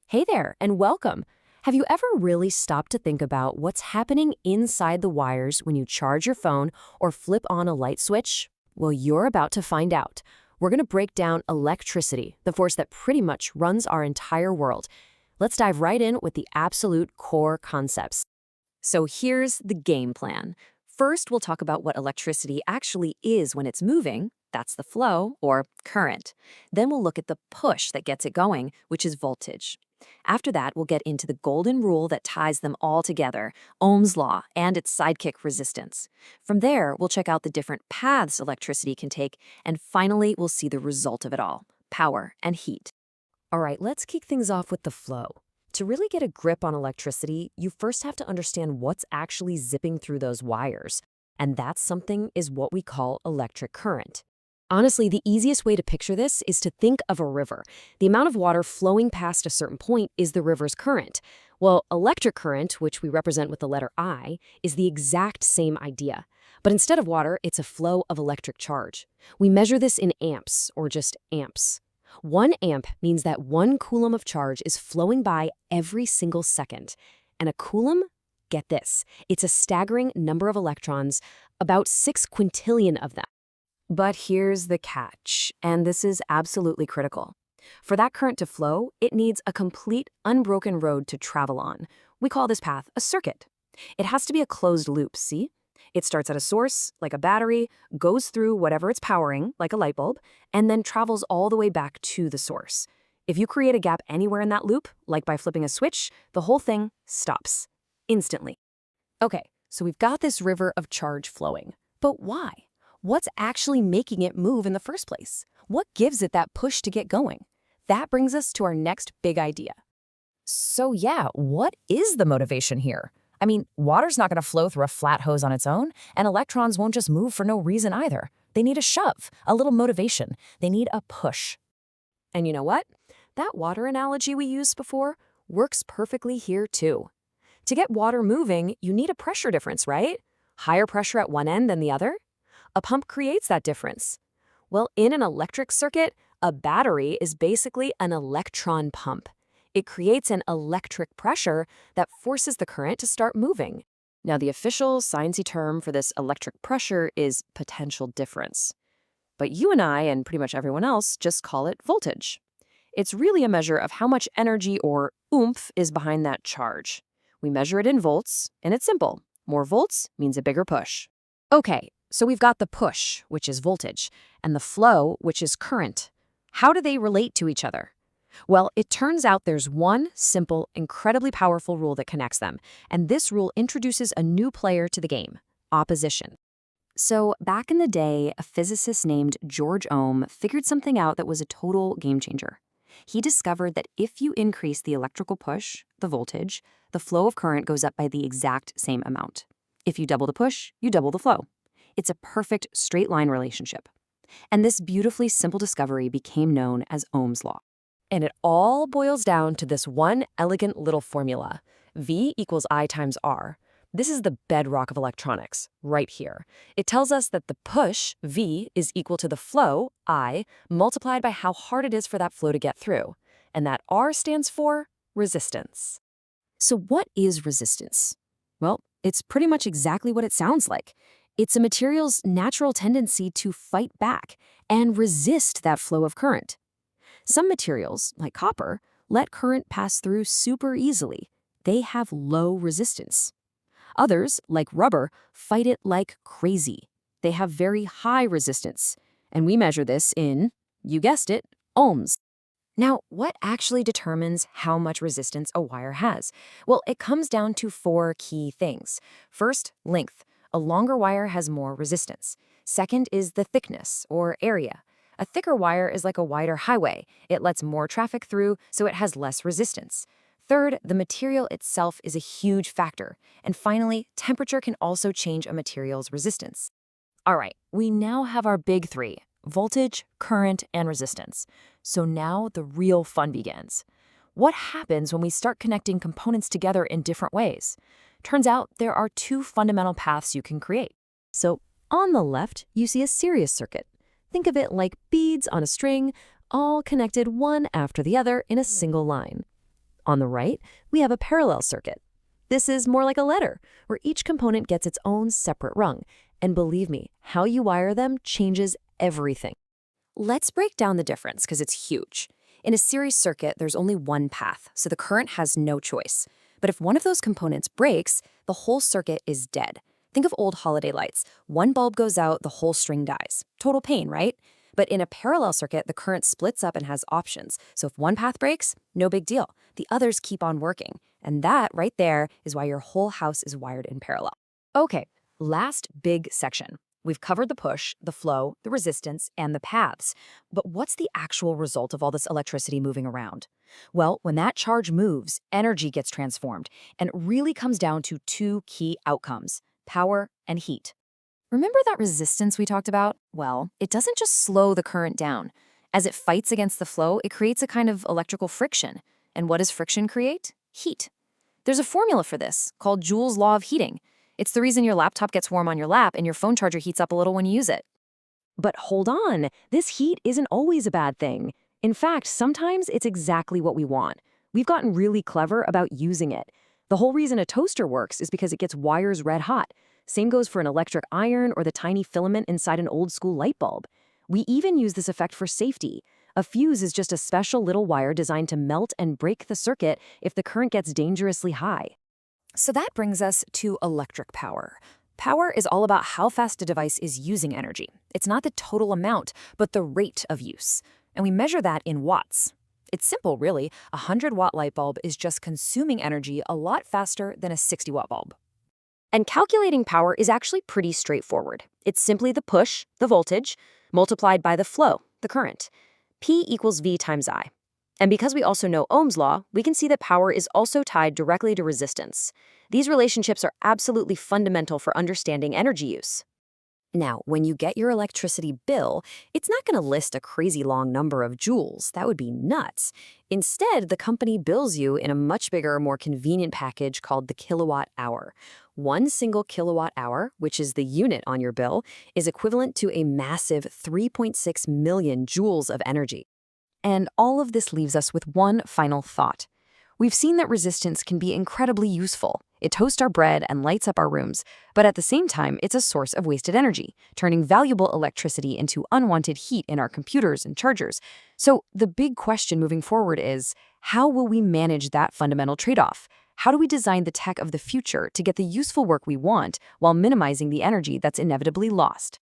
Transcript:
Hey there, and welcome. Have you ever really stopped to think about what's happening inside the wires when you charge your phone or flip on a light switch? Well, you're about to find out. We're going to break down electricity, the force that pretty much runs our entire world. Let's dive right in with the absolute core concepts. So here's the game plan. First, we'll talk about what electricity actually is when it's moving. That's the flow, or current. Then we'll look at the push that gets it going, which is voltage. After that, we'll get into the golden rule that ties them all together, Ohm's law, and its sidekick resistance. From there, we'll check out the different paths electricity can take, and finally, we'll see the result of it all, power and heat. All right, let's kick things off with the flow. To really get a grip on electricity, you first have to understand what's actually zipping through those wires. And that something is what we call electric current. Honestly, the easiest way to picture this is to think of a river. The amount of water flowing past a certain point is the river's current. Well, electric current, which we represent with the letter I, is the exact same idea. But instead of water, it's a flow of electric charge. We measure this in amps, or just amps. 1 amp means that 1 coulomb of charge is flowing by every single second. And a coulomb? Get this, it's a staggering number of electrons, about 6 quintillion of them. But here's the catch, and this is absolutely critical. For that current to flow, it needs a complete, unbroken road to travel on. We call this path a circuit. It has to be a closed loop, see? It starts at a source, like a battery, goes through whatever it's powering, like a light bulb, and then travels all the way back to the source. If you create a gap anywhere in that loop, like by flipping a switch, the whole thing stops. Instantly. Okay, so we've got this river of charge flowing. But why? What's actually making it move in the first place? What gives it that push to get going? That brings us to our next big idea. So yeah, what is the motivation here? I mean, water's not going to flow through a flat hose on its own, and electrons won't just move for no reason either. They need a shove, a little motivation. They need a push. And you know what? That water analogy we used before works perfectly here too. To get water moving, you need a pressure difference, right? Higher pressure at one end than the other? A pump creates that difference. Well, in an electric circuit, a battery is basically an electron pump. It creates an electric pressure that forces the current to start moving. Now, the official sciencey term for this electric pressure is potential difference. But you and I, and pretty much everyone else, just call it voltage. It's really a measure of how much energy or oomph is behind that charge. We measure it in volts, and it's simple. More volts means a bigger push. Okay. So we've got the push, which is voltage, and the flow, which is current. How do they relate to each other? Well, it turns out there's one simple, incredibly powerful rule that connects them, and this rule introduces a new player to the game, opposition. So back in the day, a physicist named George Ohm figured something out that was a total game changer. He discovered that if you increase the electrical push, the voltage, the flow of current goes up by the exact same amount. If you double the push, you double the flow. It's a perfect straight-line relationship. And this beautifully simple discovery became known as Ohm's law. And it all boils down to this one elegant little formula. V equals I times R. This is the bedrock of electronics, right here. It tells us that the push, V, is equal to the flow, I, multiplied by how hard it is for that flow to get through. And that R stands for resistance. So what is resistance? Well, it's pretty much exactly what it sounds like. It's a material's natural tendency to fight back and resist that flow of current. Some materials, like copper, let current pass through super easily. They have low resistance. Others, like rubber, fight it like crazy. They have very high resistance. And we measure this in, you guessed it, ohms. Now, what actually determines how much resistance a wire has? Well, it comes down to 4 key things. First, length. A longer wire has more resistance. Second is the thickness, or area. A thicker wire is like a wider highway. It lets more traffic through, so it has less resistance. Third, the material itself is a huge factor. And finally, temperature can also change a material's resistance. All right, we now have our big 3, voltage, current, and resistance. So now the real fun begins. What happens when we start connecting components together in different ways? Turns out there are 2 fundamental paths you can create. So on the left, you see a series circuit. Think of it like beads on a string, all connected one after the other in a single line. On the right, we have a parallel circuit. This is more like a letter, where each component gets its own separate rung. And believe me, how you wire them changes everything. Let's break down the difference because it's huge. In a series circuit, there's only one path, so the current has no choice. But if one of those components breaks, the whole circuit is dead. Think of old holiday lights. One bulb goes out, the whole string dies. Total pain, right? But in a parallel circuit, the current splits up and has options. So if one path breaks, no big deal. The others keep on working. And that right there is why your whole house is wired in parallel. Okay, last big section. We've covered the push, the flow, the resistance, and the paths. But what's the actual result of all this electricity moving around? Well, when that charge moves, energy gets transformed, and it really comes down to two key outcomes: power and heat. Remember that resistance we talked about? Well, it doesn't just slow the current down. As it fights against the flow, it creates a kind of electrical friction. And what does friction create? Heat. There's a formula for this called Joule's law of heating. It's the reason your laptop gets warm on your lap and your phone charger heats up a little when you use it. But hold on, this heat isn't always a bad thing. In fact, sometimes it's exactly what we want. We've gotten really clever about using it. The whole reason a toaster works is because it gets wires red hot. Same goes for an electric iron or the tiny filament inside an old-school light bulb. We even use this effect for safety. A fuse is just a special little wire designed to melt and break the circuit if the current gets dangerously high. So that brings us to electric power. Power is all about how fast a device is using energy. It's not the total amount, but the rate of use. And we measure that in watts. It's simple, really. A 100-watt light bulb is just consuming energy a lot faster than a 60-watt bulb. And calculating power is actually pretty straightforward. It's simply the push, the voltage, multiplied by the flow, the current. P equals V times I. And because we also know Ohm's law, we can see that power is also tied directly to resistance. These relationships are absolutely fundamental for understanding energy use. Now, when you get your electricity bill, it's not going to list a crazy long number of joules. That would be nuts. Instead, the company bills you in a much bigger, more convenient package called the kilowatt hour. One single kilowatt hour, which is the unit on your bill, is equivalent to a massive 3.6 million joules of energy. And all of this leaves us with one final thought. We've seen that resistance can be incredibly useful. It toasts our bread and lights up our rooms, but at the same time, it's a source of wasted energy, turning valuable electricity into unwanted heat in our computers and chargers. So the big question moving forward is, how will we manage that fundamental trade-off? How do we design the tech of the future to get the useful work we want while minimizing the energy that's inevitably lost?